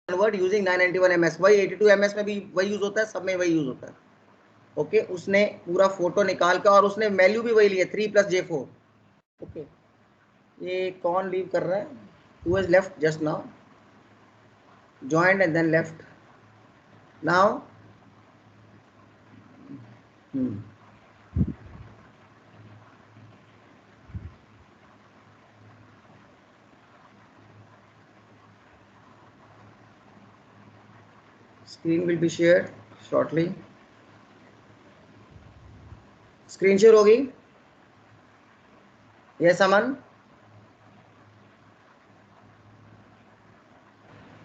Convert using 991 ms, वही 82 ms में भी वही यूज होता है, सब में वही यूज होता है। ओके, उसने पूरा फोटो निकाल के और उसने वैल्यू भी वही लिया 3 + J4। ओके, ये कौन लीव कर रहा है? Who has left just now? joined and then left now? Screen will be shared shortly. Screen share होगी? यस अमन?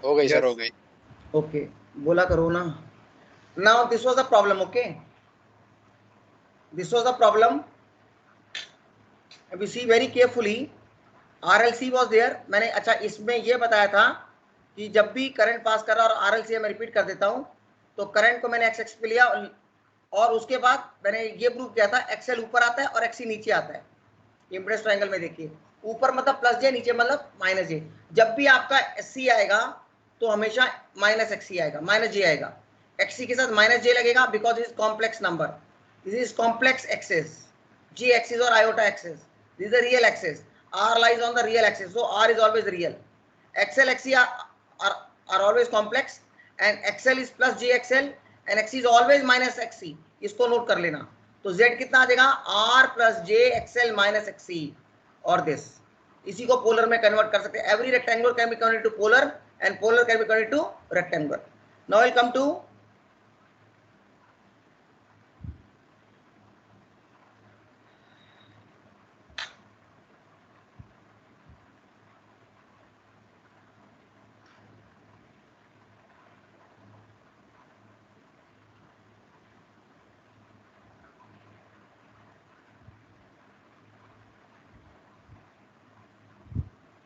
हो गई सर, हो गई। ओके, बोला करो ना। Now this was the problem. Okay, this was the problem. If you see very carefully, RLC was there। मैंने अच्छा इसमें ये बताया था कि जब भी करंट पास कर रहा और RLC मैं रिपीट कर देता हूं, तो करंट को मैंने एक्स एक्स पे लिया और उसके बाद मैंने ये प्रूव किया था एक्सएल ऊपर आता है और एक्सी नीचे आता है। इम्पीडेंस ट्रायंगल में देखिए, ऊपर मतलब प्लस जे, नीचे मतलब माइनस जे। जब भी आपका एससी आएगा तो हमेशा माइनस एक्सी आएगा, माइनस जे आएगा। एक्सी के साथ माइनस जे लगेगा because is complex number, this is complex axis, G axis और iota axis, this is real axis, R lies on the real axis, so R is always real. XL XC are always complex and XL is plus JXL and XC is always minus XC। इसको note कर लेना। तो Z कितना आ जाएगा? R plus JXL minus XC और this. इसी को polar में कन्वर्ट कर सकते हैं। Every rectangular can be converted to polar and polar can be converted to rectangular. Now will come to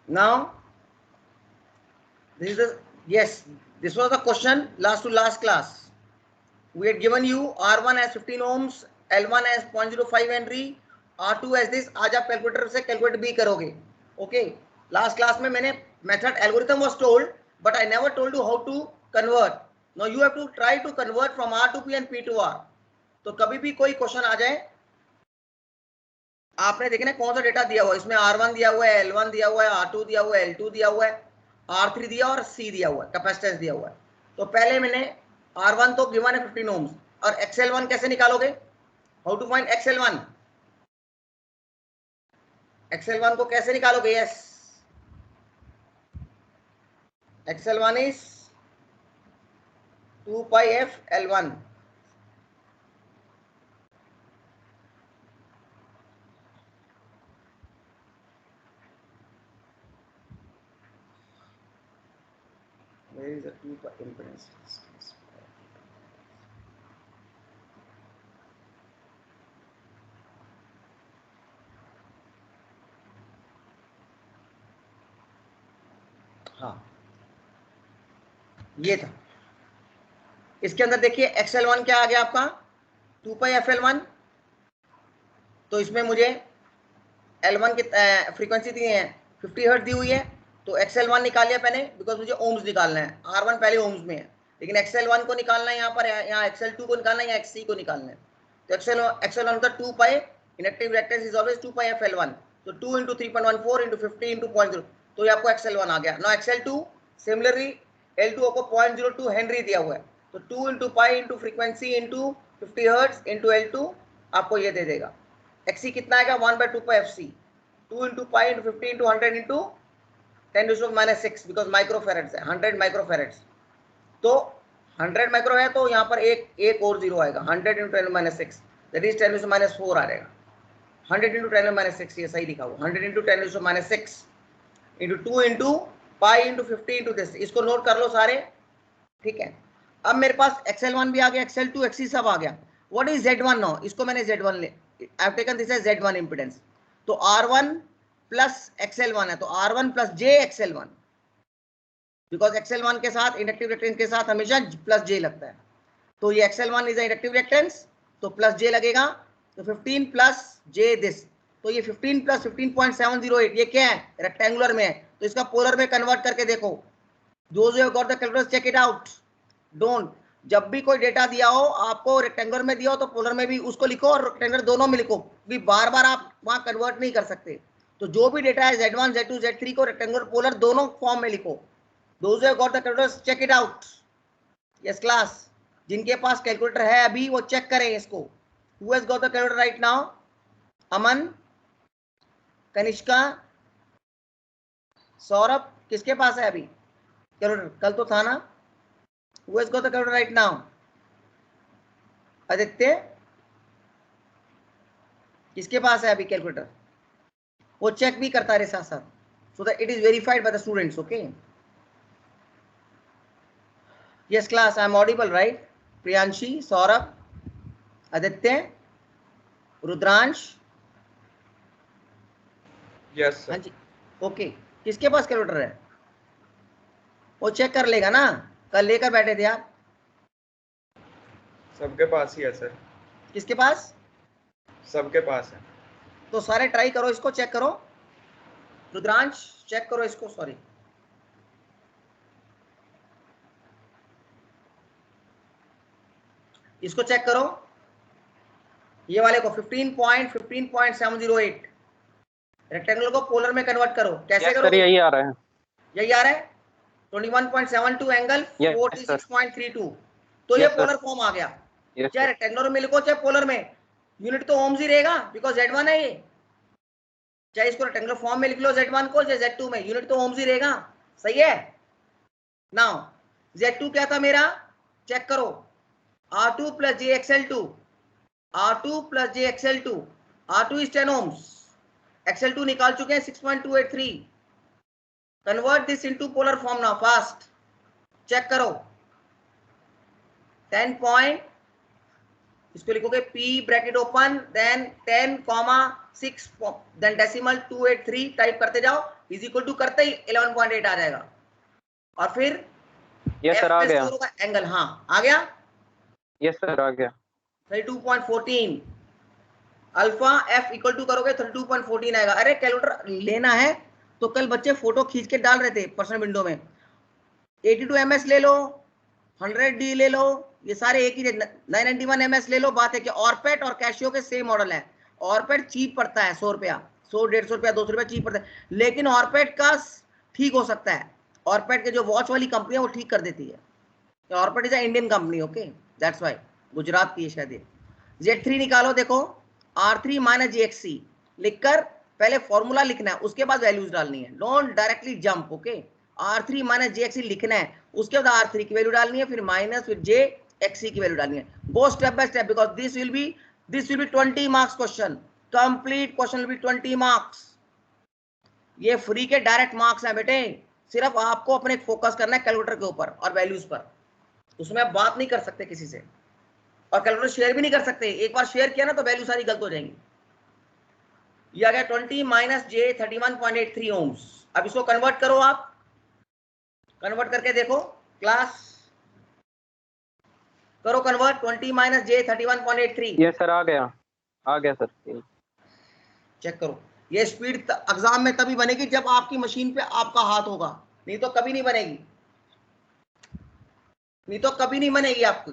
now this is the, yes, this was the question last to last class. We had given you R1 as 15 ohms, L1 as 0.05 Henry, R2 as this। आज आप calculator से calculate भी करोगे। Okay, last class में मैंने method algorithm was told but I never told you how to convert. Now you have to try to convert from R to P and P to R। तो कभी भी कोई question आ जाए, आपने देखना है कौन सा डेटा दिया हुआ है। इसमें R1 दिया हुआ है, L1 दिया हुआ है, R2 दिया हुआ है, L2 दिया हुआ है, R3 दिया और C दिया हुआ है, कैपेसिटेंस दिया हुआ है। तो पहले मैंने R1 तो गिवन है 15 ohms, और XL1 कैसे निकालोगे? How to find XL1? XL1 को कैसे निकालोगे? Yes, XL1 is 2 pi f L1। Where is the 2 pi impedance? हाँ, ये था। इसके अंदर देखिए XL1 क्या आ गया आपका? 2 pi FL1। तो इसमें मुझे L1 की फ्रीक्वेंसी दी है 50 हर्ट्ज दी हुई है, तो XL1 निकाल लिया मैंने बिकॉज मुझे ओम्स निकालना है। R1 पहले ओम्स में है, लेकिन XL1 को निकालना है यहाँ पर, यहाँ XL2 को निकालना है, या XC को निकालना है। तो XL1 होता है 2 pi, inductive reactance is always 2 pi FL1। तो 2 × 3.14 × 50 × 0.0, तो ये आपको XL1 आ गया। नाउ XL2 सिमिलरली L2 को 0.02 हेनरी दिया हुआ है, तो 2 × pi × फ्रीक्वेंसी × 50 हर्ट्ज × L2 आपको ये दे देगा। XC कितना आएगा? 1/2 pi FC, 2 × pi × 50 × 100 × 10⁻⁶, बिकॉज माइक्रोफेरेड्स है, 100 माइक्रोफेरेड्स। तो 100 माइक्रो है तो यहाँ पर एक और जीरो आएगा, 100 × 10⁻⁶, दैट इज 10⁻⁴ आ जाएगा। 100 × 10⁻⁶, ये सही लिखा हुआ, 100 × 10⁻⁶ × 2 × pi × 50 × दिस। इसको नोट कर लो सारे, ठीक है। अब मेरे पास XL1 भी आ गया, XL2 XC सब आ गया। What is Z1 now? इसको मैंने Z1 ले, I have taken this as Z1 impedance. तो R1 प्लस XL1 है, तो R1 plus J XL1, because XL1 के साथ इंडक्टिव रिएक्टेंस के साथ हमेशा प्लस J लगता है। तो ये XL1 इज इंडक्टिव रिएक्टेंस, तो प्लस J लगेगा, तो 15 प्लस J दिस। तो ये 15 प्लस 15.708 ये क्या है? रेक्टेंगुलर में है, तो इसका पोलर में कन्वर्ट करके देखो, Those who have got the calculators, check it out. Don't. जब भी कोई डेटा दिया हो, आपको रेक्टेंगुलर में दिया हो तो पोलर में भी उसको लिखो और रेक्टेंगुलर दोनों में लिखो, भी बार बार आप वहां कन्वर्ट नहीं कर सकते। तो जो भी डेटा है Z1, Z2, Z3 को रेक्टेंगुलर पोलर दोनों फॉर्म में लिखो। Those who have got the calculators, check it out. Yes class. जिनके पास कैलकुलेटर है अभी वो चेक करें इसको। Who has got the calculator right now? अमन, कनिष्का, सौरभ, किसके पास है अभी कैलकुलेटर? कल तो था ना। Who has got the calculator right now? Aditya, किसके पास है अभी कैलकुलेटर? वो चेक भी करता रहे साथ साथ, so that it is verified by the students. Okay. Yes class, I am audible right? Priyanshi, Saurabh, Aditya, Rudransh. Yes sir. हाँ जी, ओके। किसके पास कैलकुलेटर है? वो चेक कर लेगा ना, कल लेकर बैठे थे आप। सबके पास ही है सर। किसके पास? सबके पास है। तो सारे ट्राई करो, इसको चेक करो। रुद्रांश चेक करो इसको, सॉरी इसको चेक करो, ये वाले को 15.708 रेक्टेंगुलर को पोलर में कन्वर्ट करो। कैसे करो? यही आ रहा है, यही आ रहा है। 21.72 एंगल 46.32, तो ये पोलर फॉर्म आ गया। चाहे रेक्टेंगुलर में लिखो चाहे पोलर में, यूनिट तो ओम्स ही रहेगा बिकॉज Z1 है ये। चाहे इसको रेक्टेंगुलर फॉर्म में लिख लो Z1 को, चाहे Z2 में, यूनिट तो ओम्स ही रहेगा। सही है। नाउ Z2 क्या था मेरा, चेक करो। R2 plus JXL2, R2 plus JXL2, R2 is 10 ohms, XL2 निकाल चुके हैं 6.283। Convert this into polar form now fast, check करो। 10 पॉइंट, इसको लिखोगे P bracket open, then 10,6 then decimal 283 type करते जाओ, इज इक्वल टू करते ही 11.8 आ जाएगा। और फिर यस सर आ गया एंगल, हाँ आ गया। यस सर आ गया 32.14 अल्फा एफ इक्वल टू करोगे 32.14 आएगा। अरे कैलकुलेटर लेना है तो कल बच्चे फोटो खींच के डाल रहे थे पर्सनल विंडो में। 82 ms ले लो, 100D ले लो, ये सारे एक ही। 991 ms ले लो। बात है कि ऑरपेट और कैशियो के सेम मॉडल है। ऑरपेट चीप पड़ता है 100 रुपया, 100-150 रुपया, 200 रुपया चीप पड़ता है, लेकिन ऑरपेट का ठीक हो सकता है। ऑरपेट के जो वॉच वाली कंपनी है वो ठीक कर देती है। Orpat is a Indian company, okay, that's why, Gujarat की है शायद ये। Z3 निकालो, देखो R3 माइनस JXC लिखकर पहले फॉर्मूला लिखना है, उसके बाद वैल्यूज डालनी है। Don't directly jump, okay. R3 minus JXC लिखना है, उसके बाद R3 की वैल्यू डालनी है, फिर माइनस, फिर JXC की वैल्यू डालनी है। Go step by step because this will be 20 marks question. Complete question will be 20 marks. ये फ्री के डायरेक्ट मार्क्स है बेटे, सिर्फ आपको अपने फोकस करना है कैलकुलेटर के ऊपर और वैल्यूज पर। उसमें आप बात नहीं कर सकते किसी से, और कैलकुलेटर शेयर भी नहीं कर सकते। एक बार शेयर किया ना तो वैल्यू सारी गलत हो जाएंगी। ये आ गया 20 माइनस J 31.83 ओम्स। अब इसको कन्वर्ट करो, आप कन्वर्ट करके देखो क्लास, करो convert. 20 minus J 31.83। Yes sir आ गया सर। चेक करो, ये स्पीड एग्जाम में तभी बनेगी जब आपकी मशीन पे आपका हाथ होगा, नहीं तो कभी नहीं बनेगी, नहीं तो कभी नहीं बनेगी आपकी।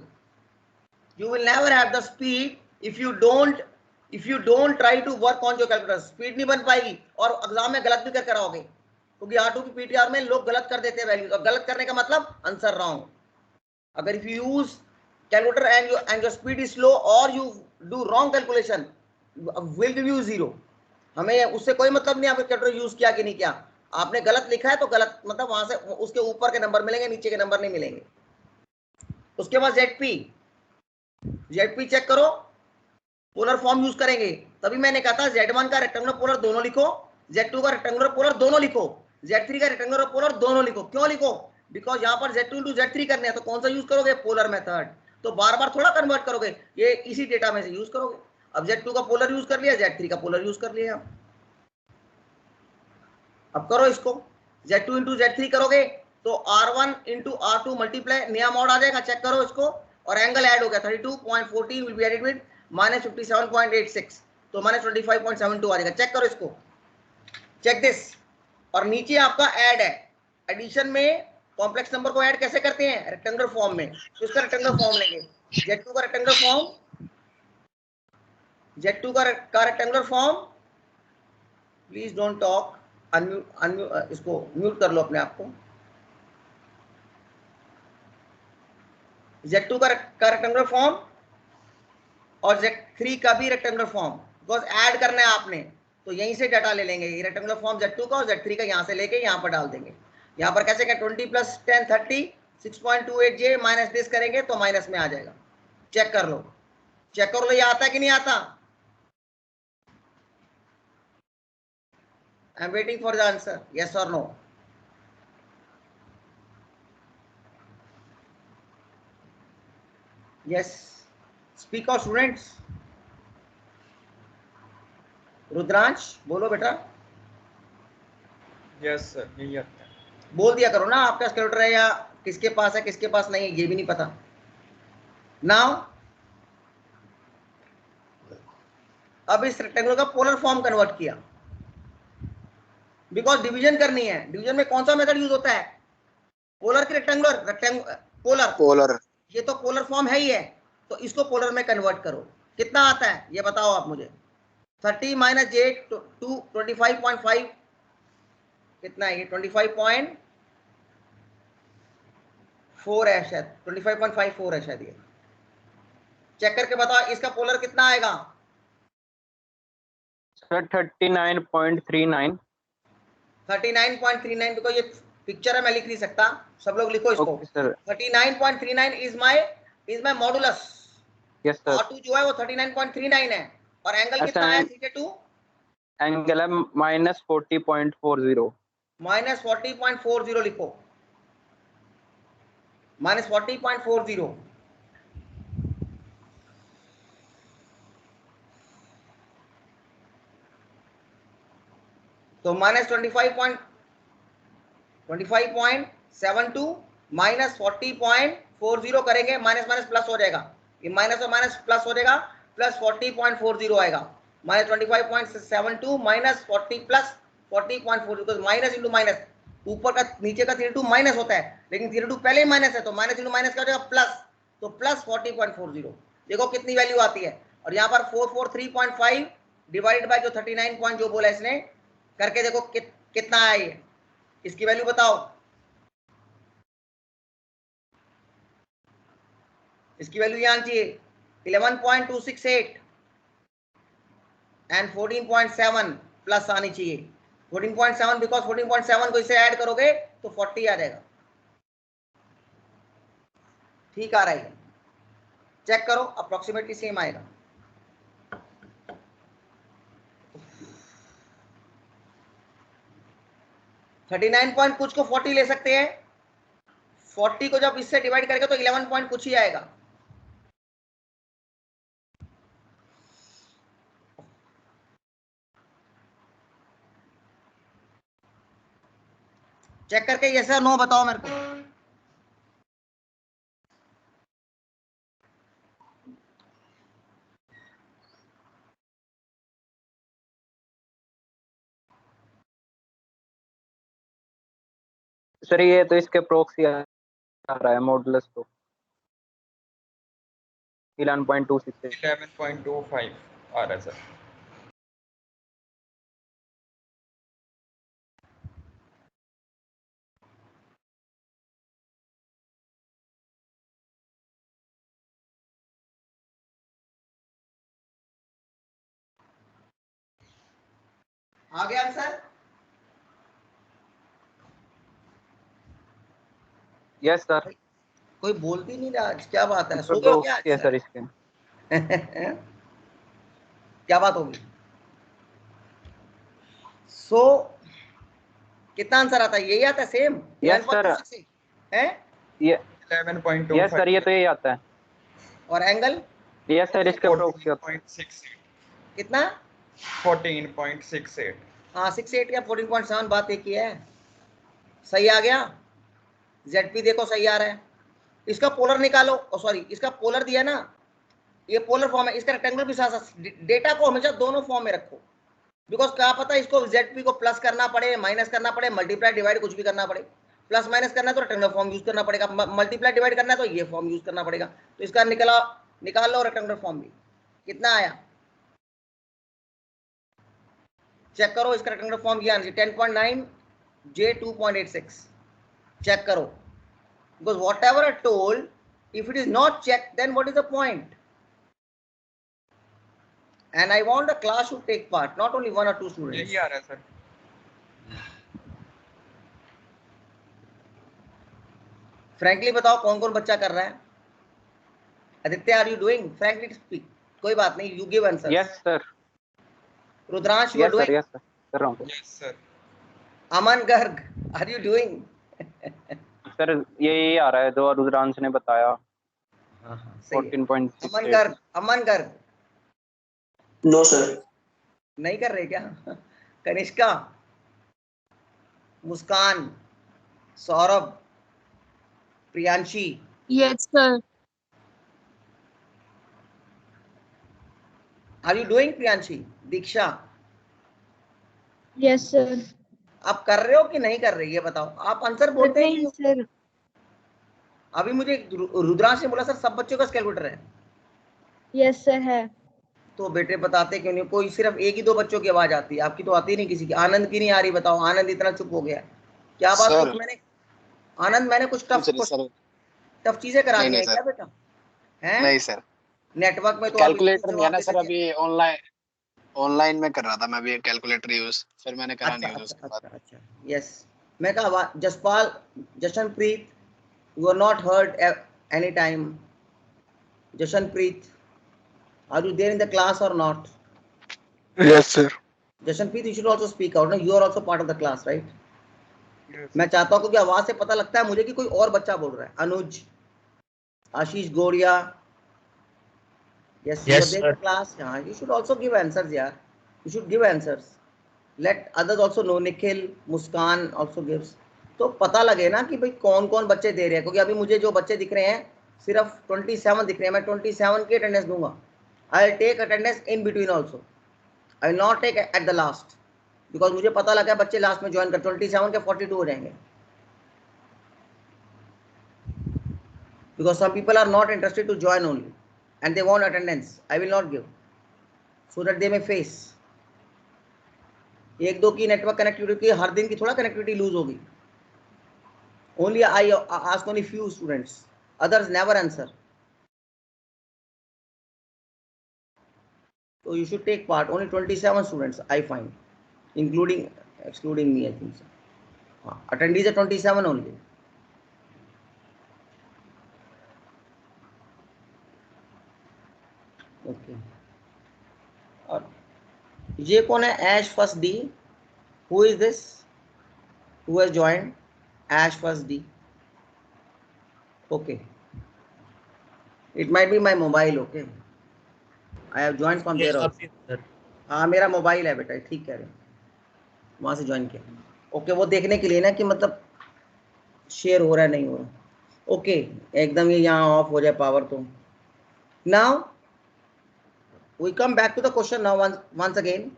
You will never have the speed if you don't try to work on your calculator. Speed नहीं बन पाएगी और एग्जाम में गलत भी करके आओगे, क्योंकि R2 की पीटीआर में लोग गलत कर देते हैं वैल्यू। और गलत करने का मतलब आंसर रॉन्ग। अगर if you use calculator and your speed is slow or you do wrong calculation, will give you 0। हमें उससे कोई मतलब नहीं आपने कैलकुलेटर यूज किया कि नहीं किया। आपने गलत लिखा है तो गलत, मतलब वहां से उसके ऊपर के नंबर मिलेंगे, नीचे के नंबर नहीं मिलेंगे। उसके बाद ZP चेक करो, पोलर फॉर्म यूज करेंगे। तभी मैंने कहा था Z1 का रेक्टेंगुलर पोलर दोनों लिखो, Z2 का रेक्टेंगुलर पोलर दोनों लिखो, Z3 का रेक्टेंगुलर पोलर दोनों लिखो। क्यों लिखो? बिकॉज यहाँ पर Z2 टू Z3 करने हैं, तो कौन सा यूज करोगे? Polar method. तो बार बार थोड़ा कन्वर्ट करोगे, ये इसी डेटा में से यूज करोगे। अब Z2 का पोलर यूज कर लिया, Z3 का पोलर यूज कर लिया। अब करो इसको, Z2 इंटू Z3 करोगे तो R1 इंटू R2 मल्टीप्लाई, नया मॉड आ जाएगा। चेक करो इसको, और एंगल ऐड हो गया 32.14 will be added with minus 57.86, तो माइनस 25.72 आ जाएगा। चेक करो इसको, चेक दिस। और नीचे आपका ऐड है, एडिशन में कॉम्प्लेक्स नंबर को ऐड कैसे करते हैं? रेक्टेंगुलर फॉर्म में। तो इसका रेक्टेंगुलर फॉर्म लेंगे, Z2 का रेक्टेंगुलर फॉर्म, Z2 का rectangular form, please don't talk, unmute, इसको म्यूट कर लो अपने आप को। Z2 का रेक्टेंगुलर फॉर्म और Z3 का भी रेक्टेंगुलर फॉर्म, बिकॉज ऐड करना है आपने, तो यहीं से डाटा ले लेंगे, ये रेक्टेंगुलर फॉर्म Z2 का और Z3 का यहाँ से लेके यहाँ पर डाल देंगे। यहाँ पर कैसे क्या 20 + 10 30 6.28J माइनस दिस करेंगे तो माइनस में आ जाएगा। चेक कर लो, चेक कर लो, ये आता है कि नहीं आता? I am waiting for the answer, yes और no. Yes, speak out students. Rudransh बोलो बेटा। यस सर, यही आता है। बोल दिया करो ना आपका कैलकुलेटर है या किसके पास है किसके पास नहीं है, ये भी नहीं पता। नाउ अब इस रेक्टेंगल का पोलर फॉर्म कन्वर्ट किया, बिकॉज डिवीजन करनी है। डिवीजन में कौन सा मेथड यूज होता है? पोलर की रेक्टेंगुलर, पोलर। ये तो पोलर फॉर्म है ही है, तो इसको पोलर में कन्वर्ट करो। कितना आता है ये बताओ आप मुझे। 30 - J 25.5 कितना है ये? 25.4 है शायद, 25.54 है शायद ये। चेक करके बताओ इसका पोलर कितना आएगा? सर 39.39। 39.39, बिकॉज ये पिक्चर है, मैं लिख नहीं सकता, सब लोग लिखो इसको। Okay sir. 39.39 is my modulus. Yes sir. R2 जो है वो 39.39 है, और एंगल कितना है θ2? एंगल है -40.40। -40.40 लिखो, -40.40। तो -25.72 -40.40 करेंगे, माइनस माइनस प्लस हो जाएगा, ये माइनस और माइनस प्लस हो जाएगा, प्लस 40.40 आएगा। -25.72 -40 प्लस 40.40, माइनस इंटू माइनस, ऊपर का नीचे का 32 माइनस होता है, लेकिन 32 पहले ही माइनस है, तो माइनस इंटू माइनस क्या हो जाएगा? प्लस। तो प्लस 40.40, देखो कितनी वैल्यू आती है। और यहाँ पर 443.5 डिवाइडेड बाय जो 39 पॉइंट जो बोला इसने, करके देखो कितना है ये, इसकी वैल्यू बताओ। इसकी वैल्यू यहाँ चाहिए 11.268 एंड 14.7 प्लस आनी चाहिए 14.7, बिकॉज 14.7 को इससे ऐड करोगे तो 40 आ जाएगा। ठीक आ रहा है, चेक करो, अप्रोक्सीमेटली सेम आएगा। $39 पॉइंट कुछ को 40 ले सकते हैं, 40 को जब इससे डिवाइड करेंगे तो 11 पॉइंट कुछ ही आएगा। चेक करके यस या नो बताओ मेरे को। सर ये तो इसके प्रोक्सी आ रहा है मॉडुलस तो 11.26 11.25 आ रहा है सर। आ गया आंसर? Yes sir. कोई बोलती नहीं रहा, क्या बात है, सो गए हो क्या आज सर इसके क्या बात होगी? सो कितना आंसर आता है? यही आता है सेम? Yes sir. है ये 11.25। यस सर, ये तो यही आता है। और एंगल? यस सर, इसके प्रोक्सी 14.68। कितना? 14.68। हाँ 68 या 14.7, बात एक ही है। सही आ गया। ZP देखो सही आ रहा है। इसका पोलर निकालो, सॉरी इसका पोलर दिया ना, ये पोलर फॉर्म है, इसका रेक्टेंगुलर भी साथ साथ। डेटा को हमेशा दोनों फॉर्म में रखो, बिकॉज क्या पता इसको ZP को प्लस करना पड़े, माइनस करना पड़े, मल्टीप्लाई डिवाइड कुछ भी करना पड़े, प्लस माइनस करना है तो रेक्टेंगुलर फॉर्म यूज करना पड़ेगा, मल्टीप्लाई डिवाइड करना है तो ये फॉर्म यूज करना पड़ेगा। तो इसका निकाल लो रेक्टेंगुलर फॉर्म भी। कितना आया चेक करो, इसका रेक्टेंगुलर फॉर्म ये आंसर 10.9 J 2.86 चेक करो, because whatever I told, if it is not checked, then what is the point? And I want the class to take part, not only one or two students. यही आ रहा है sir. Frankly बताओ कौन कौन बच्चा कर रहा है? Aditya, are you doing? Frankly speak. कोई बात नहीं, you give answer. Yes sir. Rudransh, you are doing? Yes sir. कर रहा हूँ। Yes sir. Aman Garg, are you doing? Sir ये आ रहा है जो रुद्रांश ने बताया। 14.6। Aman Garg no sir. नहीं कर रहे क्या? Kanishka, Muskan, Saurabh, Priyanshi. Yes, sir. Are you doing Priyanshi? Diksha, Yes, sir. आप कर रहे हो कि नहीं कर रहे ये बताओ, आप आंसर बोलते हैं नहीं कि सर। अभी मुझे रुद्रांश ने बोला सर सब बच्चों का कैलकुलेटर है। यस सर है। तो बेटे बताते क्यों नहीं? कोई सिर्फ एक ही दो बच्चों की आवाज आती है, आपकी तो आती नहीं किसी की। आनंद की नहीं आ रही, बताओ। आनंद इतना चुप हो गया, क्या बात? सर, कुछ मैंने आनंद मैंने कुछ टफ चीजें करा दी हैं क्या बेटा? हैं? नहीं सर, नेटवर्क में तो कैलकुलेटर नहीं है ना सर। अभी ऑनलाइन में कर रहा था मैं भी कैलकुलेटर यूज, फिर मैंने करा नहीं यूज उसके बाद। अच्छा यस। मैं कहा Jaspal, Jashanpreet, you are not heard any time. Jashanpreet, are you there in the class or not? Yes sir. Jashanpreet, you should also speak out. No, you are also part of the class, right? Yes. मैं चाहता हूँ क्योंकि आवाज से पता लगता है मुझे कि कोई और बच्चा बोल रहा है। अनुज, आशीष गोड़िया, yes, you are there in the class. हाँ, you should also give answers यार. You should give answers. Let others also know. Nikhil, Muskan also gives. तो पता लगे ना कि भाई कौन कौन बच्चे दे रहे हैं, क्योंकि अभी मुझे जो बच्चे दिख रहे हैं सिर्फ 27 दिख रहे हैं। मैं 27 की अटेंडेंस दूंगा। I'll take attendance in between also. I will not take at the last, because मुझे पता लगा बच्चे लास्ट में ज्वाइन कर 27 के 42 हो जाएंगे, because some people are not interested to join only and they want attendance. I will not give, so that they may face. एक दो की नेटवर्क कनेक्टिविटी, हर दिन की थोड़ा कनेक्टिविटी लूज होगी। Only I ask only few students, others never answer. So you should take part. Only 27 students I find, excluding me, I think so. Attendees are 27 only. Okay. और ये कौन है? Ash First D. Who is this? Who has joined? Ash First D. Okay. It might be my mobile. Okay. I have joined from there also. हाँ मेरा mobile है बेटा, ठीक कह रहे हैं, वहां से ज्वाइन किया। ओके, वो देखने के लिए ना कि मतलब शेयर हो रहा है नहीं हो रहा। ओके, एकदम ये यहाँ ऑफ हो जाए पावर तो। Now we come back to the question now once again.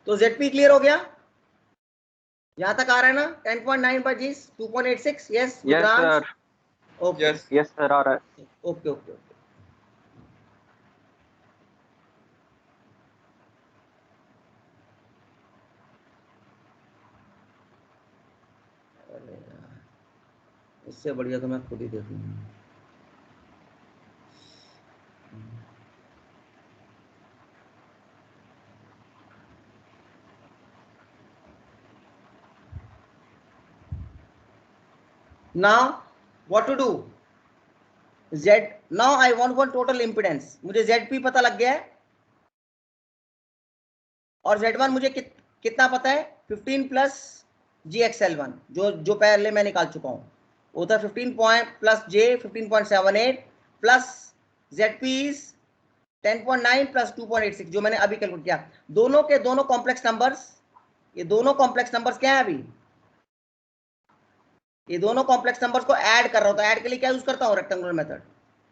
तो ZP क्लियर हो गया? यहाँ तक आ रहा है ना? 10.9 by G 2.86। Yes sir. Okay yes sir आ रहा है। Okay okay okay. इससे बढ़िया तो मैं खुद ही देखूंगा। Now what to do? Z, now I want one total impedance. मुझे ZP पता लग गया है और Z1 मुझे कितना पता है? 15 प्लस GXL1, जो पहले मैं निकाल चुका हूँ। वो था 15 plus J 15.78 plus ZP is 10.9 plus 2.86 जो मैंने अभी कैलकुलेट किया। दोनों के दोनों कॉम्प्लेक्स नंबर्स, ये दोनों कॉम्प्लेक्स नंबर्स क्या है? अभी ये दोनों कॉम्प्लेक्स नंबर्स को ऐड कर रहा हूं, तो ऐड के लिए क्या यूज करता हूं? Rectangular method.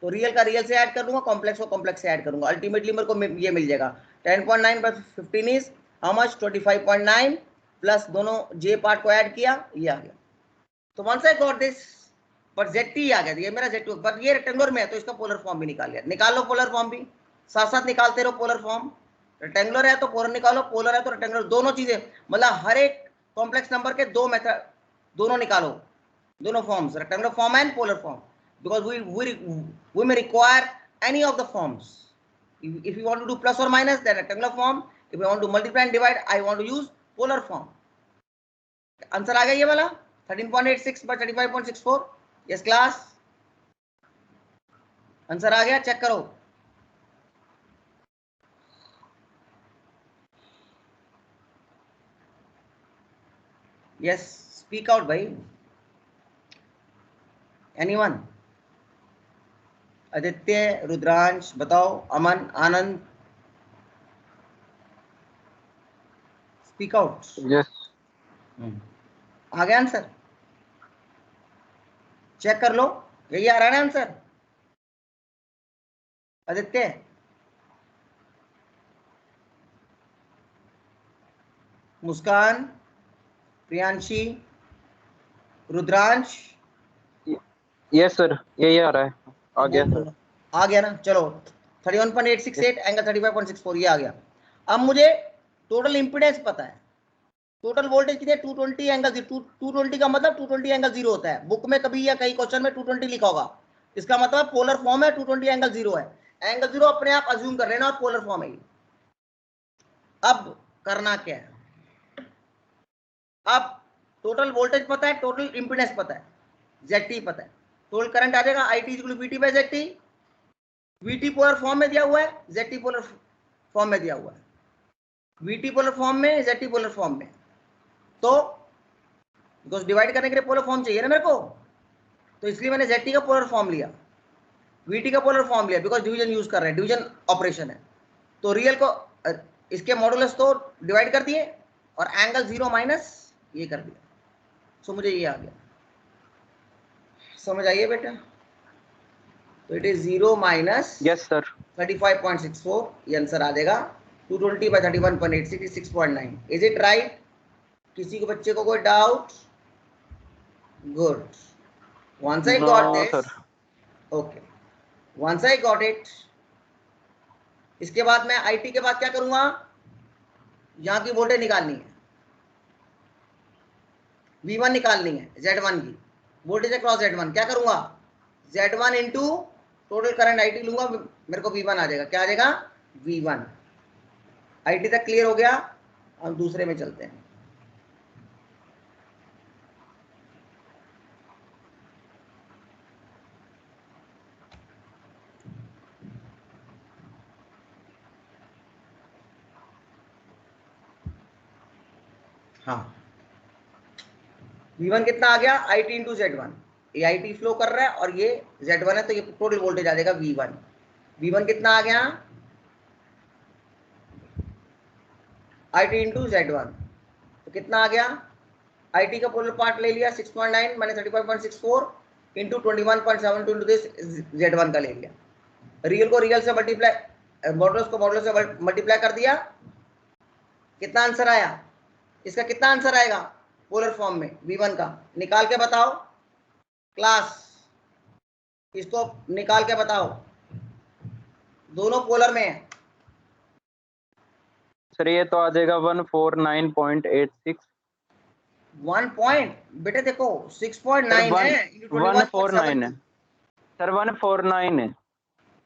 तो रियल का रियल से ऐड कर दूंगा, कॉम्प्लेक्स को कॉम्प्लेक्स से ऐड करूंगा। अल्टीमेटली मेरे को ये मिल जाएगा 10.9 plus 15 is how much? 25.9 plus दोनों जे पार्ट को ऐड किया, ये आ गया। तो once I got this, but ZT आ गया, ये मेरा Z2, बट ये रेक्टेंगुलर में है तो इसका पोलर फॉर्म भी निकाल लिया। निकाल लो पोलर फॉर्म भी, साथ साथ निकालते रहो पोलर फॉर्म। रेक्टेंगुलर है तो पोलर निकालो, पोलर है तो रेक्टेंगुलर, दोनों चीजें, मतलब हर एक कॉम्प्लेक्स नंबर के दो मेथड, दोनों निकालो, दोनों forms, rectangular form and polar form, because we may require any of the forms. If you want to do plus or minus, then rectangular form. If you want to multiply and divide, I want to use polar form. Answer आ गया ये वाला 13.86 by 35.64. Yes class, answer आ गया, check करो। Yes, speak out भाई, anyone? Aditya, Rudransh, बताओ, Aman, Anand, speak out. Yes आ गया आंसर? चेक कर लो, यही आ रहा है ना आंसर? आदित्य, मुस्कान, प्रियांशी, रुद्रांश, यस सर, यही आ रहा है, आ गया सर। आ गया ना, चलो 31.868 एंगल 35.64 ये आ गया। अब मुझे टोटल इंपीडेंस पता है, टोटल वोल्टेज कितने, 220 एंगल 220 का मतलब 220 एंगल 0 होता है, बुक में कभी या कई क्वेश्चन में 220 लिखा होगा, इसका मतलब पोलर फॉर्म है, 220 एंगल 0 है। एंगल 0 अपने आप अज्यूम कर लेना और पोलर फॉर्म है। अब करना क्या है, अब टोटल वोल्टेज पता है, टोटल इंपीडेंस पता है, ZT पता है, टोटल करंट आ जाएगा IT = VT by ZT। VT polar form में दिया हुआ है, ZT पोलर फॉर्म में दिया हुआ है, VT पोलर फॉर्म में, ZT पोलर फॉर्म में, तो बिकॉज डिवाइड करने के लिए पोलर फॉर्म चाहिए ना मेरे को, तो इसलिए मैंने ZT का पोलर फॉर्म लिया, VT का पोलर फॉर्म लिया, बिकॉज डिवीजन यूज कर रहे हैं, डिवीजन ऑपरेशन है। तो रियल को इसके मॉडुलस तो डिवाइड कर दिए और एंगल 0 माइनस ये कर दिया, सो मुझे ये आ गया। समझ आइए बेटा? तो it is 0 minus yes sir, 35.64, ये आंसर आ जाएगा। 220 by 31.86 is 6.9। Is it right? किसी को, बच्चे को कोई doubt? Good. Once I got this, okay, once I got it, इसके बाद मैं IT के बाद क्या करूंगा, यहां की वोल्टेज निकालनी है, V1 निकालनी है, Z1 की वोल्टेज अक्रॉस Z1, क्या करूंगा, Z1 into total current IT लूंगा, मेरे को V1 आ जाएगा, क्या आ जाएगा, V1। IT तक क्लियर हो गया? हम दूसरे में चलते हैं। हाँ, V1 कितना आ गया, IT इंटू Z1, ये IT फ्लो कर रहा है और ये Z1 है, तो ये टोटल वोल्टेज आ जाएगा V1। V1 कितना आ गया, IT इंटू Z1, तो कितना आ गया, IT का पोलर पार्ट ले लिया 6.9 मैंने 35.64 इंटू 21.72 इंटू दिस Z1 का ले लिया, रियल को रियल से मल्टीप्लाई, मॉडुलस को मॉडुलस से मल्टीप्लाई कर दिया, कितना आंसर आया, इसका कितना आंसर आएगा पोलर फॉर्म में V1 का, निकाल के बताओ क्लास, इसको निकाल के बताओ, दोनों पोलर में है। सर ये तो आ जाएगा 149.86। 1 पॉइंट बेटे देखो 6.9 है, 149 है सर, 149 है,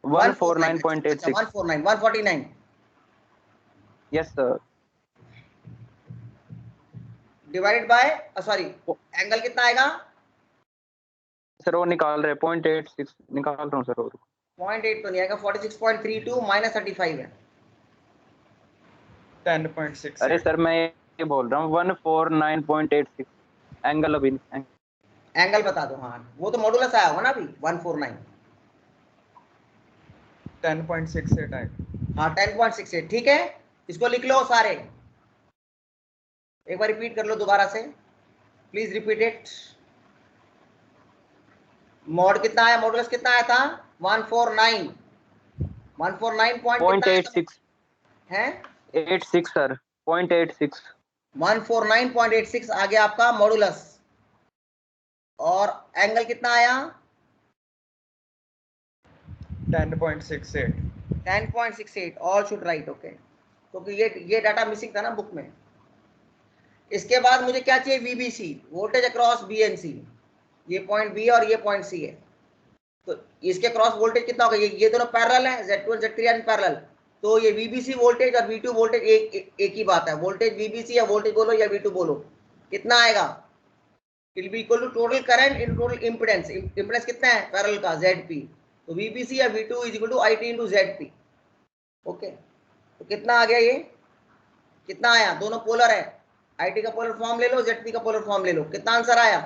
149.86, 149 yes sir. Divided by, sorry angle कितना आएगा सर, वो निकाल रहे 0.86 निकाल रहा हूँ सर, और 0.8 तो नहीं आएगा, 46.32 माइनस 35 है, 10.6। अरे सर मैं ये बोल रहा हूँ 149.86 एंगल, अभी एंगल बता दो। हाँ वो तो मॉडुलस आया होगा ना अभी 149, 10.68 आएगा। हाँ 10.68, ठीक है, इसको लिख लो सारे, एक बार रिपीट कर लो दोबारा से, प्लीज रिपीट इट। मॉड कितना आया, मॉडुलस कितना आया था, 149.86 0.86 है, 86 सर, 0.86 149.86 आ गया आपका मॉडुलस, और एंगल कितना आया? 10.68. 10.68. ऑल शुड राइट, ओके, क्योंकि ये डाटा मिसिंग था ना बुक में। इसके बाद मुझे क्या चाहिए? वीबीसी, वोल्टेज अक्रॉस बीएनसी। ये पॉइंट बी और ये पॉइंट सी है, तो इसके क्रॉस वोल्टेज कितना होगा? ये दोनों पैरेलल है, Z2 और Z3 आर पैरेलल, तो ये वीबीसी वोल्टेज और V2 वोल्टेज एक ही बात है। वोल्टेज वीबीसी या वोल्टेज बोलो या V2 बोलो, कितना आएगा? It will be equal to total current in total impedance. Impedance कितना है पैरेलल का? ZP। तो वीबीसी या V2 is equal to IT into ZP। Okay, तो कितना आ गया? ये कितना आया? दोनों पोलर है, IT का पोलर फॉर्म ले लो, ZP का पोलर फॉर्म ले लो, कितना आंसर आया?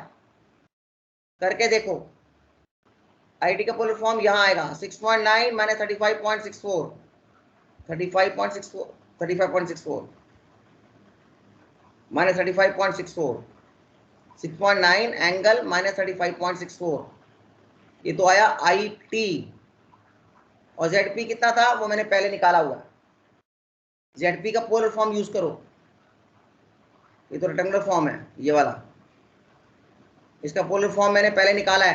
करके देखो। IT का पोलर फॉर्म यहाँ आएगा 6.9 माइनस 35.64, 35.64 माइनस 35.64, 6.9 एंगल माइनस 35.64, ये तो आया IT। और ZP कितना था वो मैंने पहले निकाला हुआ। ZP का पोलर फॉर्म यूज करो, ये तो रेक्टेंगुलर फॉर्म है ये वाला, इसका पोलर फॉर्म मैंने पहले निकाला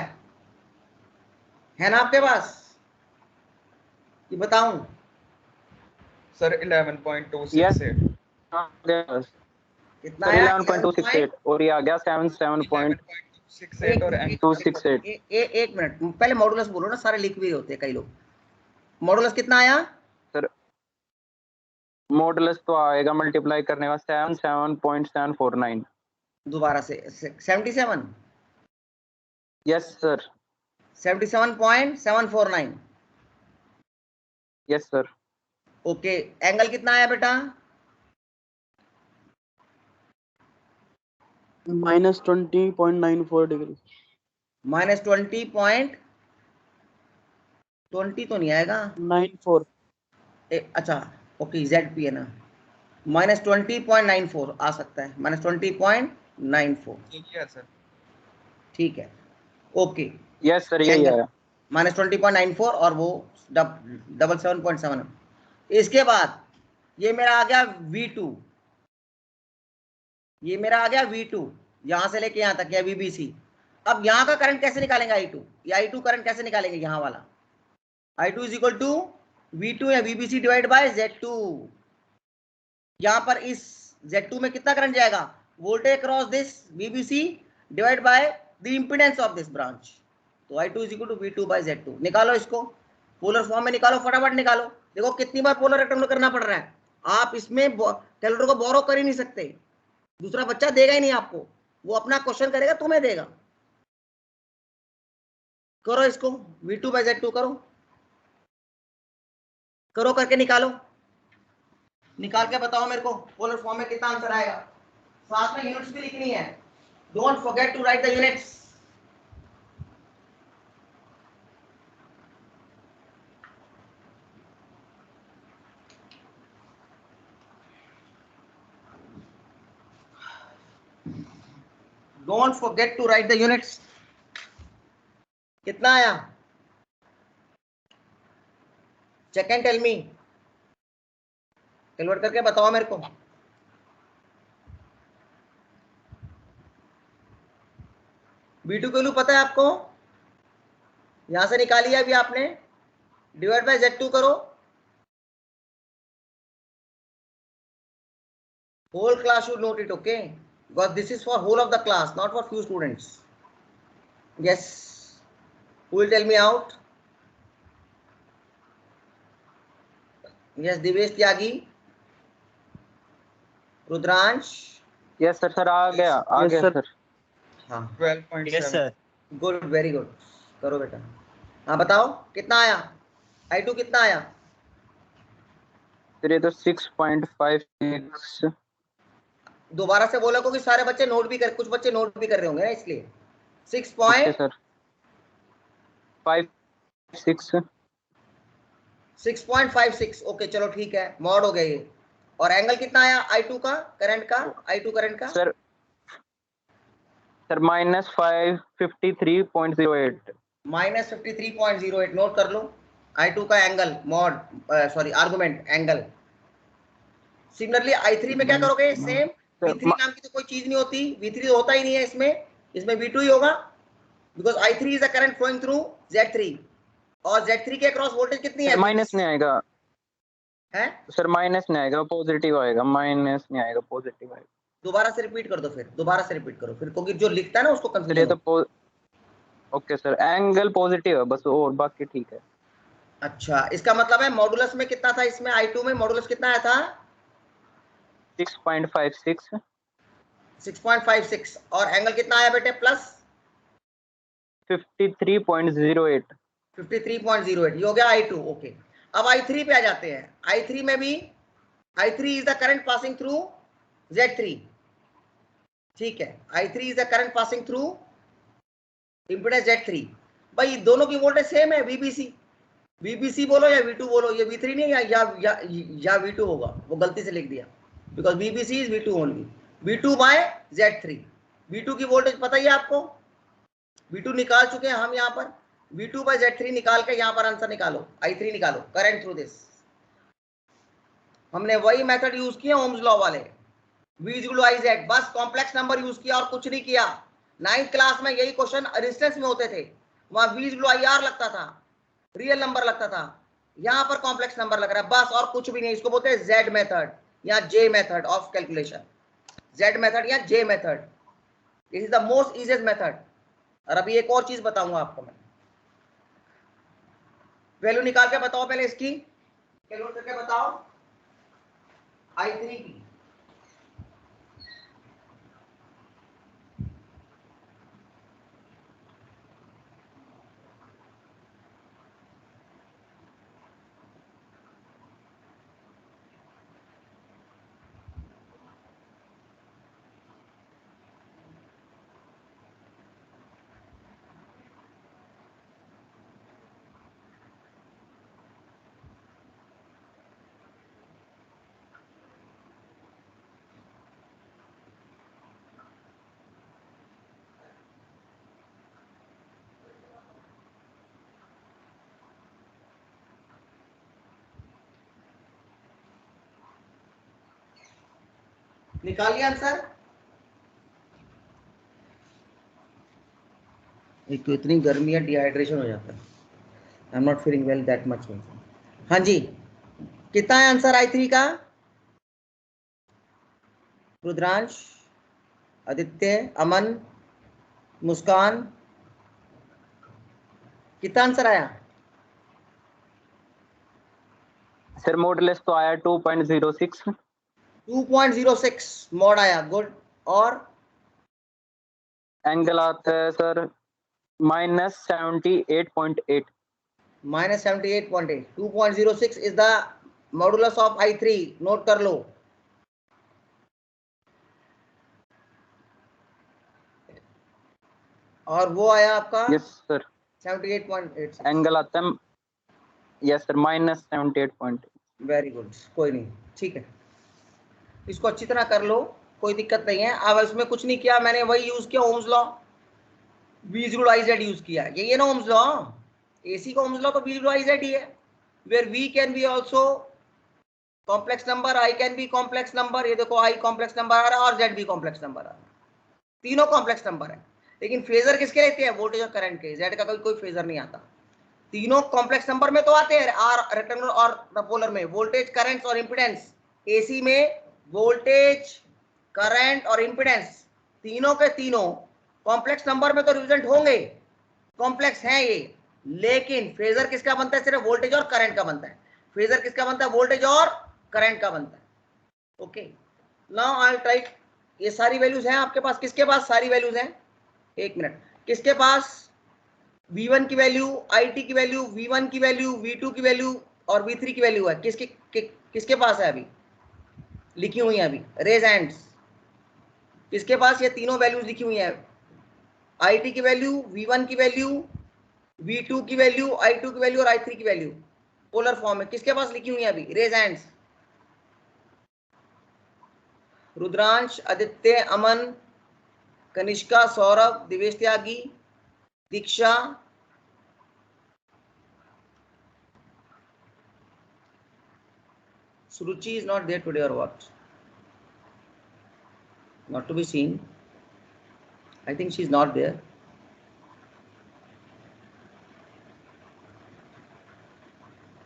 है ना आपके पास? ये बताऊं? Sir, 11.268. कितना आया? 11.268 और ये आ गया 11.268 और angle 7.268। एक मिनट, पहले मॉडुलस बोलो ना, सारे लिख भी होते हैं कई लोग। मॉडुलस कितना आया? सर मॉडुलस तो आएगा मल्टीप्लाई करने का 77.749। दोबारा से 77। Yes sir. 77.749। Yes sir. Okay, angle कितना आया बेटा? Minus 20.94 degree. माइनस 20.20 तो नहीं आएगा? 94। अच्छा ओके, ZP है ना, माइनस 20.94 आ सकता है, माइनस 20.94। है सर। ठीक है, ओके। यस सर, यही है। माइनस 20.94 और वो 77.7। इसके बाद ये मेरा आ गया V2, ये मेरा आ गया V2 यहां से लेके यहां तक, या VBC। अब यहां का करंट कैसे निकालेंगे? I2, या I2 करंट कैसे निकालेंगे? यहां वाला I2 is equal to V2 या VBC डिवाइड बाय Z2। यहां पर इस Z2 में कितना करंट जाएगा? Voltage cross this VBC divide by the impedance of this branch. तो I2 is equal to V2 bye Z2। निकालो इसको, पोलर फॉर्म में निकालो, फटाफट निकालो। देखो कितनी बार पोलर रेक्टेंगुलर करना पड़ रहा है, आप इसमें कैलकुलेटर को बोरो कर ही नहीं सकते, दूसरा बच्चा देगा ही नहीं आपको, वो अपना क्वेश्चन करेगा, तुम्हें देगा। करो इसको, V2 बाय Z2 करो, करो करके निकालो, निकाल के बताओ मेरे को पोलर फॉर्म में कितना आंसर आएगा। साथ में यूनिट्स भी लिखनी है, don't forget to write the units. Don't forget to write the units. कितना आया? Check and tell me, calculate करके बताओ मेरे को। V2 की वैल्यू पता है आपको? यहां से निकाली है अभी आपने, डिवाइड बाय Z2 करो। Whole class should note it, okay? Because this is for whole of the class, not for few students. Yes, who will tell me out? Yes, Divesh Tyagi, Rudransh. Yes sir, sir आ गया, आ गया sir. हाँ 12.7. Good, very good, करो बेटा। हाँ बताओ कितना आया? I2 कितना आया? फिर ये तो 6.56। दोबारा से बोलो क्योंकि सारे बच्चे नोट भी कर, कुछ बच्चे नोट भी कर रहे होंगे ना, इसलिए 6.56। ओके चलो ठीक है, मॉड हो गया ये। और एंगल कितना आया I2 का, करंट का, I2 करंट का? Sir minus 553.08। माइनस 53.08 नोट कर लो। I2 का angle mod, sorry argument angle. Similarly I3 में क्या करोगे? सेम V3 नाम की तो कोई चीज नहीं होती, V3 तो होता ही नहीं है इसमें V2 ही होगा, because I3 is the current flowing through Z3 और Z3 के अक्रॉस वोल्टेज कितनी है? माइनस नहीं आएगा है सर, माइनस नहीं आएगा, पॉजिटिव आएगा, माइनस नहीं आएगा, पॉजिटिव आएगा। दोबारा से रिपीट कर दो, फिर दोबारा से रिपीट करो फिर, क्योंकि जो लिखता है ना उसको सर ये कंफ्यूजन तो ओके सर, एंगल पॉजिटिव है बस, और बाकी ठीक है। अच्छा, इसका मतलब है मॉडुलस में कितना था, इसमें I2 में मॉडुलस कितना आया था? 6.56 6.56 और एंगल कितना आया बेटे? प्लस 53.08। 53.08, ये हो गया I2। ओके, अब I3 पे आ जाते हैं। I3 में भी I3 is the current passing through Z3, ठीक है, I3 is the current passing through impedance Z3। भाई दोनों की वोल्टेज सेम है, VBC बोलो या V2 बोलो, ये V3 नहीं या V2 होगा, वो गलती से लिख दिया, because VBC is V2 only, V2 by Z3। V2 की वोल्टेज पता ही है आपको, V2 निकाल चुके हैं हम यहाँ पर, V2 बाय Z3 निकाल के यहाँ पर आंसर निकालो, I3 निकालो, करंट थ्रू दिस। हमने वही मेथड यूज किया ओम्स लॉ वाले, V इक्वल टू IZ, बस कॉम्प्लेक्स नंबर यूज किया और कुछ नहीं किया। 9th क्लास में यही क्वेश्चन रेजिस्टेंस में होते थे, वहां V इक्वल टू IR लगता था, रियल नंबर लगता था, यहां पर कॉम्प्लेक्स नंबर लग रहा है, बस और कुछ भी नहीं। इसको बोलते हैं Z मेथड या J method of calculation, Z method या J method, this is the most easiest method. और अभी एक और चीज बताऊंगा आपको मैं, वैल्यू निकाल के बताओ पहले इसकी, कैलकुलेट करके बताओ I3 की। निकालिए आंसर। एक तो इतनी गर्मी है, डिहाइड्रेशन हो जाता है, I am not feeling well that much. हाँ जी, कितना है आंसर I3 का? रुद्रांश, आदित्य, अमन, मुस्कान, कितना आंसर आया? सर मॉडुलस तो आया 2.06। 2.06 मॉड आया, गुड। और एंगल आता है sir -78.8। -78.8। 2.06 is the modulus of I3, note कर लो। और वो आया आपका यस सर, 78.8। एंगल आता है यस सर -78.8। वेरी गुड, कोई नहीं, ठीक है, इसको अच्छी तरह कर लो, कोई दिक्कत नहीं है। अब इसमें कुछ नहीं किया मैंने, वही यूज किया Ohm's law, V equal to IZ use किया, यही है ना ओम्स लॉ, AC का ओम्स लॉ तो V इक्वल टू IZ ही है, where V can be also complex number, I can be complex number, ये देखो I कॉम्प्लेक्स नंबर आ रहा है और Z भी कॉम्प्लेक्स नंबर आ रहा है, तीनों कॉम्प्लेक्स नंबर है। लेकिन फेजर किसके रहते हैं? वोल्टेज और करंट के, Z का कोई फेजर नहीं आता। तीनों कॉम्प्लेक्स नंबर में तो आते हैं, R रेक्टेंगुलर और पोलर में, वोल्टेज, करंट और इंपेडेंस। AC में वोल्टेज, करंट और इंपेडेंस तीनों के तीनों कॉम्प्लेक्स नंबर में तो रिप्रेजेंट होंगे, कॉम्प्लेक्स हैं ये, लेकिन फेजर किसका बनता है? सिर्फ वोल्टेज और करंट का बनता है। फेजर किसका बनता है? वोल्टेज और करंट का बनता है। Okay, now I will try, ये सारी वैल्यूज हैं आपके पास, किसके पास सारी वैल्यूज हैं? एक मिनट, किसके पास V1 की वैल्यू, IT की वैल्यू, V1 की वैल्यू, V2 की वैल्यू और V3 की वैल्यू है? किसके पास है अभी लिखी हुई है? अभी रेज हैंड्स, किसके पास ये तीनों वैल्यूज लिखी हुई है? IT की वैल्यू, V1 की वैल्यू, V2 की वैल्यू, I2 की वैल्यू और I3 की वैल्यू पोलर फॉर्म में किसके पास लिखी हुई है अभी? Raise hands. Rudransh, Aditya, Aman, Kanishka, Saurabh, Divesh Tyagi, Diksha, Suruchi is not there today or what? Not to be seen. I think she's not there.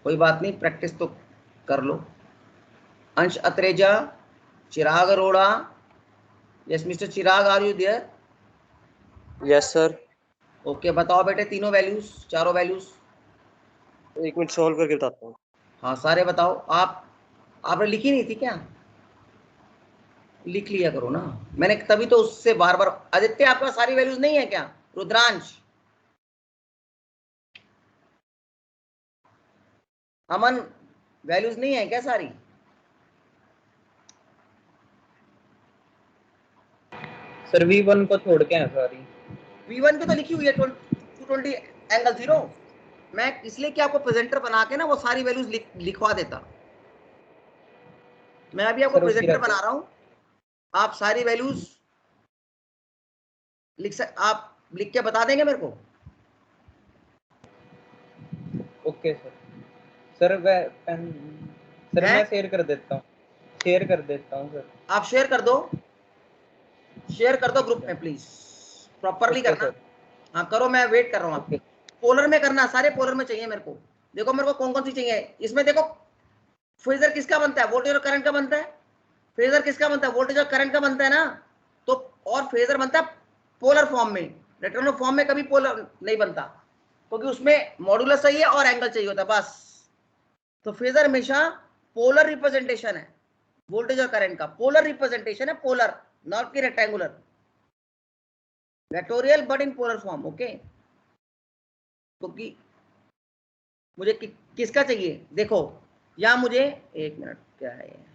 कोई बात नहीं, प्रैक्टिस तो कर लो. Ansh Atreja, Chirag Arora. Yes mister Chirag, are you there? Yes sir. Okay, बताओ बेटे तीनों वैल्यूज, चारों वैल्यूज. एक मिनट सॉल्व करके बताता हूँ. हाँ सारे बताओ. आपने लिखी नहीं थी क्या? लिख लिया करो ना, मैंने तभी तो उससे बार बार. आदित्य आपका सारी वैल्यूज नहीं है क्या? रुद्रांश, अमन, वैल्यूज नहीं है क्या सारी? सर V1 को छोड़ के है सारी. V1 की तो लिखी हुई है 220 एंगल 0. मैं इसलिए कि आपको प्रेजेंटर बना के ना वो सारी वैल्यूज लिखवा देता. मैं अभी आपको प्रेजेंटर बना रहा हूं, आप सारी वैल्यूज आप लिख के बता देंगे मेरे को? Okay sir. सर मैं शेयर कर देता हूँ. सर आप शेयर कर दो ग्रुप में प्लीज, प्रॉपरली करना. हाँ करो, मैं वेट कर रहा हूँ आपके. पोलर में करना, सारे पोलर में चाहिए मेरे को. देखो मेरे को कौन कौन सी चाहिए इसमें. देखो फेजर किसका बनता है? वोल्टेज और करंट का बनता है. फेजर किसका बनता है? वोल्टेज और करंट का बनता है ना. तो और फेजर बनता है पोलर फॉर्म में. रेक्टेंगुलर फॉर्म में कभी पोलर नहीं बनता, क्योंकि उसमें मॉड्यूलर चाहिए और एंगल चाहिए होता है बस. तो फेजर हमेशा पोलर रिप्रेजेंटेशन है. वोल्टेज और करंट का पोलर रिप्रेजेंटेशन है, पोलर, नॉट की rectangular. Vectorial but in polar form. Okay, क्योंकि मुझे किसका चाहिए? देखो या मुझे एक मिनट, क्या है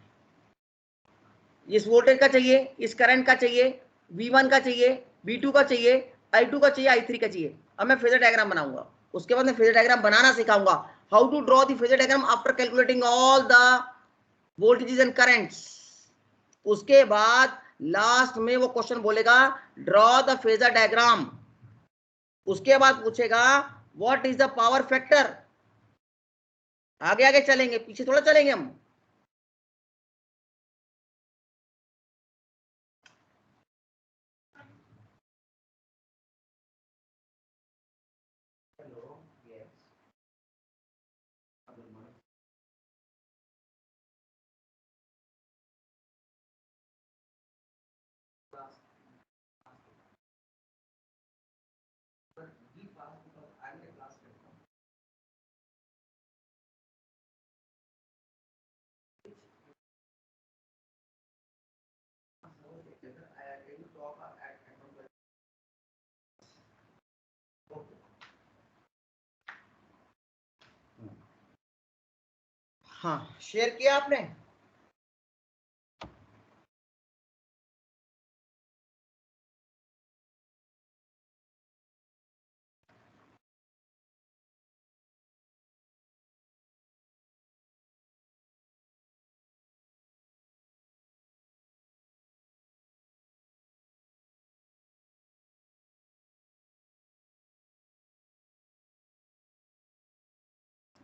इस वोल्टेज का चाहिए, इस करंट का चाहिए, V1 का चाहिए, V2 का चाहिए, I2 का चाहिए, I3 का चाहिए. अब मैं फेजर डायग्राम बनाऊंगा, उसके बाद मैं फेजर डायग्राम बनाना सिखाऊंगा. How to draw the phasor diagram after calculating all the voltages and currents. उसके बाद लास्ट में वो क्वेश्चन बोलेगा ड्रॉ द फेजर डायग्राम. उसके बाद पूछेगा what is the power factor. आगे आगे चलेंगे, पीछे थोड़ा चलेंगे हम. हाँ शेयर किया आपने?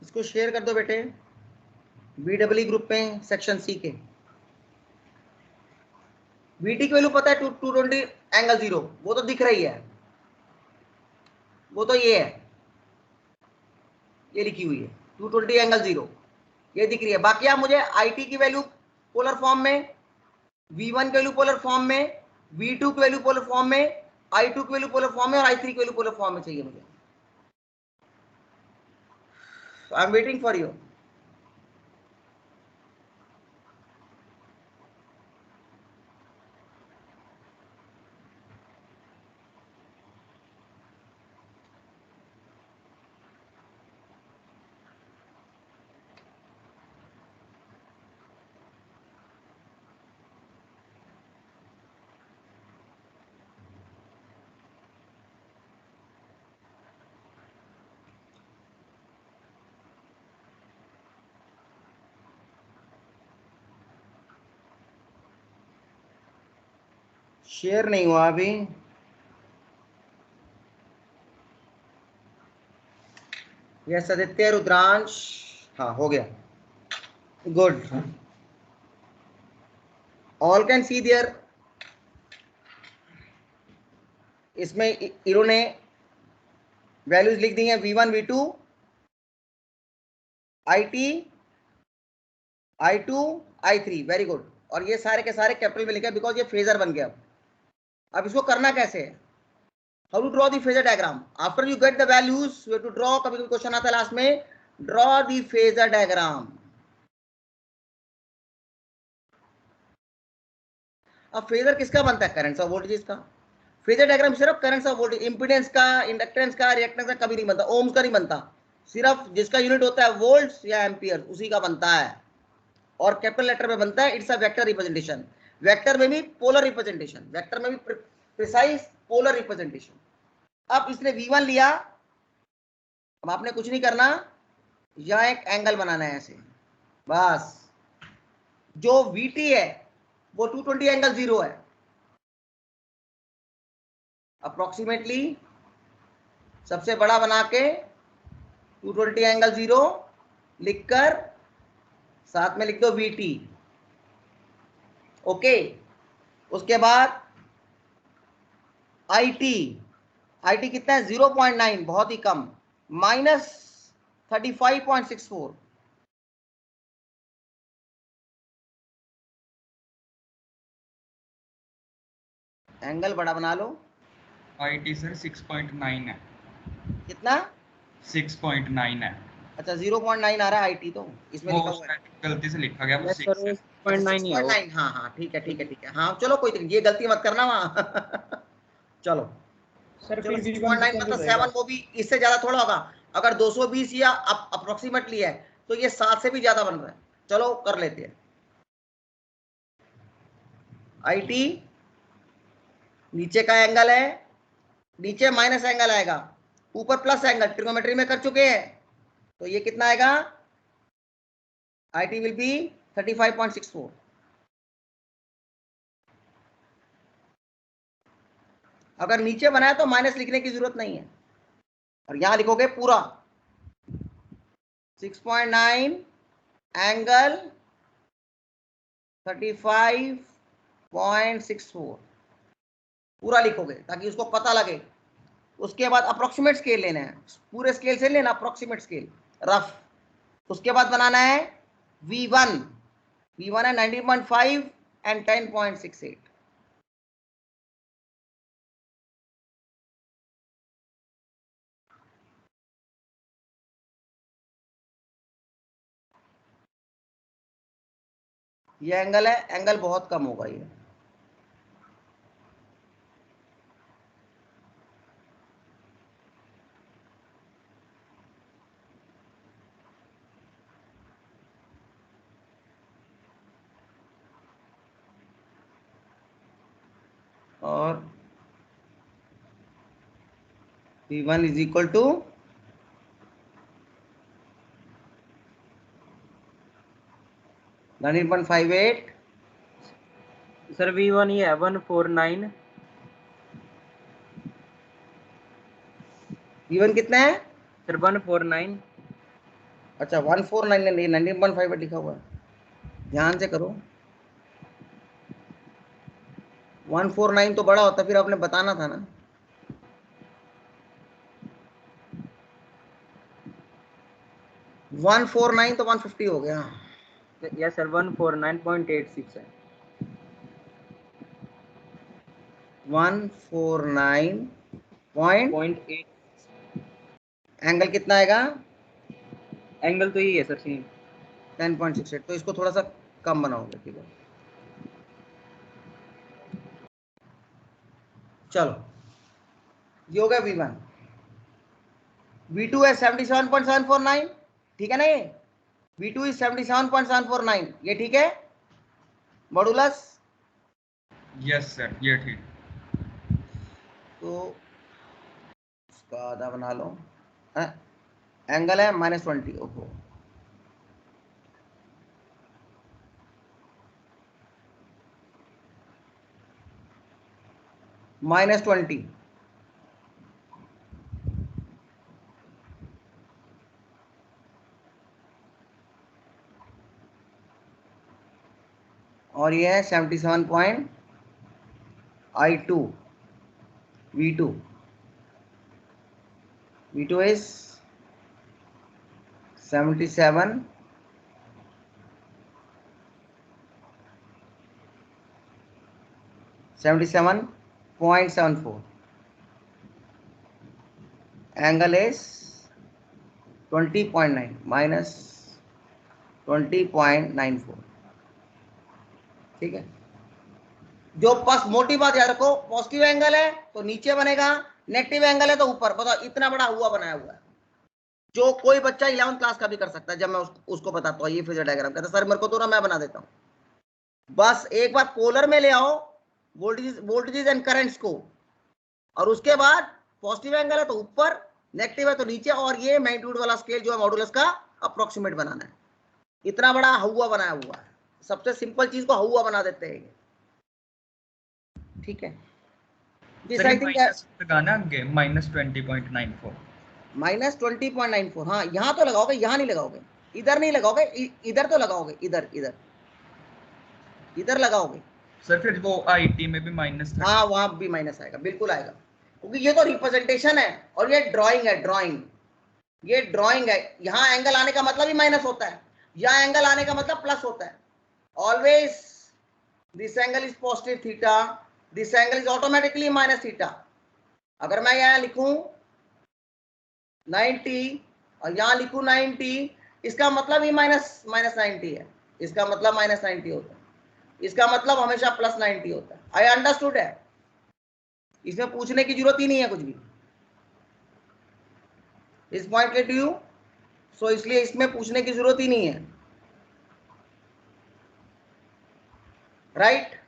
इसको शेयर कर दो बेटे BW ग्रुप में, सेक्शन सी के. VT की वैल्यू पता है 220 एंगल 0, वो तो दिख रही है, वो तो ये है, ये लिखी हुई है 220 एंगल 0, ये दिख रही है. बाकी आप मुझे IT की वैल्यू पोलर फॉर्म में, V1 की वैल्यू पोलर फॉर्म में, V2 की वैल्यू पोलर फॉर्म में, I2 की वैल्यू पोलर फॉर्म में और I3 की वैल्यू पोलर फॉर्म में चाहिए मुझे. I am waiting for you. Share नहीं हुआ अभी. यस आदित्य, रुद्रांश, हाँ हो गया. Good. All can see there इसमें इन्होंने वैल्यूज लिख दी हैं V1 V2 IT I2 I3, very good. और ये सारे के सारे कैपिटल में लिखे बिकॉज ये फेजर बन गया। अब इसको करना कैसे है? How to draw the phasor diagram after you get the values, you have to draw, कभी कभी क्वेश्चन आता है लास्ट में, ड्रॉ द फेजर डायग्राम। अब फेजर किसका बनता है? करंट्स और वोल्टेजेस का। फेजर डायग्राम सिर्फ करंट्स और वोल्टेज, इंपीडेंस का, इंडक्टेंस का, रिएक्टेंस का कभी नहीं बनता, ओम्स का नहीं बनता, सिर्फ जिसका यूनिट होता है वोल्ट्स या एम्पियर उसी का बनता है। और कैपिटल लेटर में बनता है, it's a vector representation. Vector में भी पोलर रिप्रेजेंटेशन, वेक्टर में भी प्रिसाइज पोलर रिप्रेजेंटेशन। अब इसने V1 लिया, अब आपने कुछ नहीं करना, यहां एक एंगल बनाना है ऐसे बस। जो VT है वो 220 एंगल 0 है, अप्रोक्सीमेटली सबसे बड़ा बना के 220 एंगल 0 लिखकर साथ में लिख दो VT। ओके, उसके बाद IT कितना है? 0.9, बहुत ही कम, -35.64। एंगल बड़ा बना लो। IT सर 6.9 है। कितना? 6.9 है। अच्छा 0.9 आ रहा है IT, तो इसमें लिखा हुआ है, गलती से लिखा गया, वो यस 6 सर, है। 6.9 ही है वो। 6.9। हाँ हाँ ठीक है ठीक है ठीक है, हाँ चलो कोई नहीं, ये गलती मत करना वहाँ चलो सर चलो फिर 6.9 मतलब 7, वो भी इससे ज्यादा थोड़ा होगा। अगर 220 या अप्रोक्सीमेटली है तो ये 7 से भी ज्यादा बन रहा है। चलो कर लेते हैं। IT नीचे का एंगल है, नीचे माइनस एंगल आएगा, ऊपर प्लस एंगल, ट्रिग्नोमेट्री में कर चुके हैं, तो ये कितना आएगा? IT will be 35.64। अगर नीचे बनाया तो माइनस लिखने की जरूरत नहीं है, और यहां लिखोगे पूरा 6.9 एंगल 35.64 पूरा लिखोगे ताकि उसको पता लगे। उसके बाद अप्रोक्सीमेट स्केल लेना है, पूरे स्केल से लेना अप्रोक्सीमेट स्केल रफ। उसके बाद बनाना है V1 है 19.5 एंड 10.68। ये एंगल है, एंगल बहुत कम होगा ये। और V1 is equal to 19.58। Sir V1 ये है 149। V1 कितना है? सर 149। अच्छा 149 नहीं, 19.5 लिखा हुआ है, ध्यान से करो। 149 तो बड़ा होता, फिर आपने बताना था ना। वन 149 तो 150 हो गया। यस सर 149.86 है। 149.8 एंगल कितना आएगा? एंगल तो यही है सर, सेम 10.68। तो इसको थोड़ा सा कम बनाओगे, ठीक है। चलो ये हो गया V1। V2 है 77.749, ठीक है ना? ये V2 इज 77.749, ये ठीक है मॉडुलस? यस सर, ये ठीक। तो इसका आधा बना लो। एंगल है -20। ओहो, -20। और ये है 77.I2। V2. V2 is 77 77.74. Angle is 20.9 minus 20.94. ठीक है, जो बस मोटी बात याद रखो, पॉजिटिव एंगल है तो नीचे बनेगा, नेगेटिव एंगल है तो ऊपर। बताओ इतना बड़ा हुआ बनाया हुआ है, जो कोई बच्चा 11th क्लास का भी कर सकता है। जब मैं उसको बताता हूँ ये फेजर डायग्राम, कहता सर मेरे को तो ना, मैं बना देता हूँ। बस एक बार पोलर में ले आओ वोल्टेजेस एंड करंट्स को, और उसके बाद पॉजिटिव एंगल है तो ऊपर, नेगेटिव है तो नीचे, और ये मैग्नीट्यूड वाला स्केल जो है मॉडुलस का अप्रोक्सीमेट बनाना है। इतना बड़ा हुआ बनाया हुआ है, सबसे सिंपल चीज को हुआ बना देते हैं। ठीक है, दिस आई थिंक लगाना आगे -20.94 -20.94। हाँ यहाँ तो लगाओगे, यहाँ नहीं लगाओगे, इधर नहीं लगाओगे, इधर तो लगाओगे, इधर इधर इधर लगाओगे सर। फिर वो आईटी में भी -30। हाँ वहां भी माइनस आएगा, बिल्कुल आएगा, क्योंकि ये तो रिप्रेजेंटेशन है और ये ड्राइंग है। ड्राइंग, ये ड्राइंग है। यहाँ एंगल आने का मतलब ही माइनस होता है, यहाँ एंगल आने का मतलब प्लस होता है। Always this angle is positive theta, this angle is automatically minus theta. अगर मैं यहाँ लिखूं 90 और यहाँ लिखूं 90, इसका मतलब ही माइनस 90 है, इसका मतलब -90 होता है, इसका मतलब हमेशा +90 होता है। आई अंडरस्टूड है, इसमें पूछने की जरूरत ही नहीं है कुछ भी। इस पॉइंट के टू, सो इसलिए इसमें पूछने की जरूरत ही नहीं है, राइट।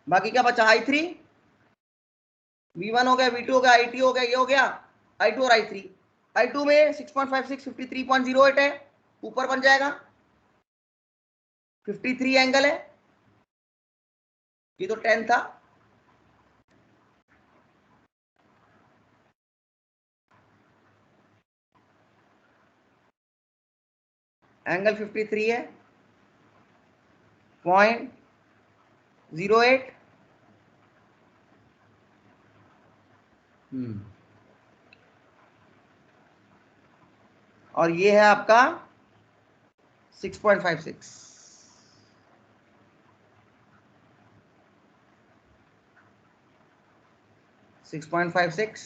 बाकी क्या बचा, I3, V1 हो गया, V2 हो गया, I2 हो गया, ये हो गया I2 और I3। I2 में 6.56 53.08 है, ऊपर बन जाएगा 53 एंगल है, ये तो 10 था। एंगल 53 है 0.08। और ये है आपका 6.56। 6.56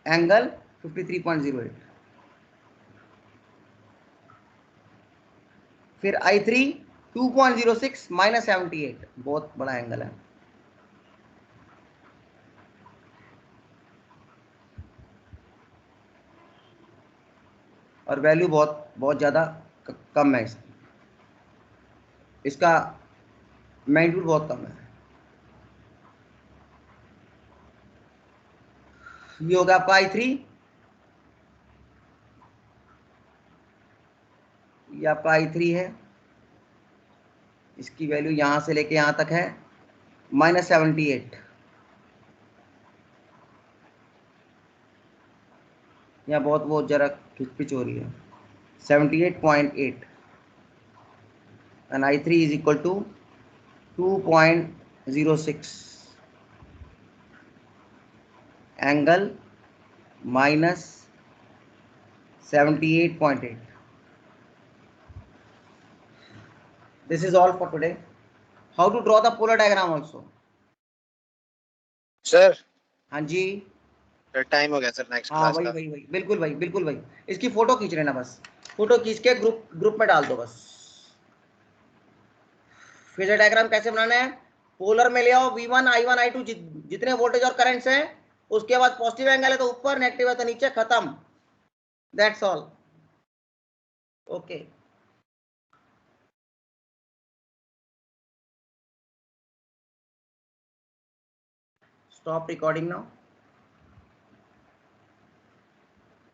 एंगल 53.08। फिर I3 2.06 -78, बहुत बड़ा एंगल है। और वैल्यू बहुत ज्यादा कम है, इसका मैग्नीट्यूड बहुत कम है। ये होगा आपका I3, ये आपका I3 है, इसकी वैल्यू यहां से लेके यहां तक है -78। यहाँ बहुत जरा खिचपिच हो रही है। 78.8 and I3 is equal to 2.06 angle -78.8. This is all for today. How to draw the polar diagram also? Sir हाँ जी, टाइम हो गया सर, नेक्स्ट हाँ क्लास वही का। वही वही बिल्कुल भाई, बिल्कुल भाई। इसकी फोटो खींच लेना, बस फोटो खींच के ग्रुप में डाल दो बस। फेजर डायग्राम कैसे बनाना है, पोलर में ले आओ V1 I1 I2 जितने वोल्टेज और करंट्स हैं, उसके बाद पॉजिटिव एंगल है तो ऊपर, नेगेटिव है तो नीचे, खत्म। That's all, okay. Stop recording now.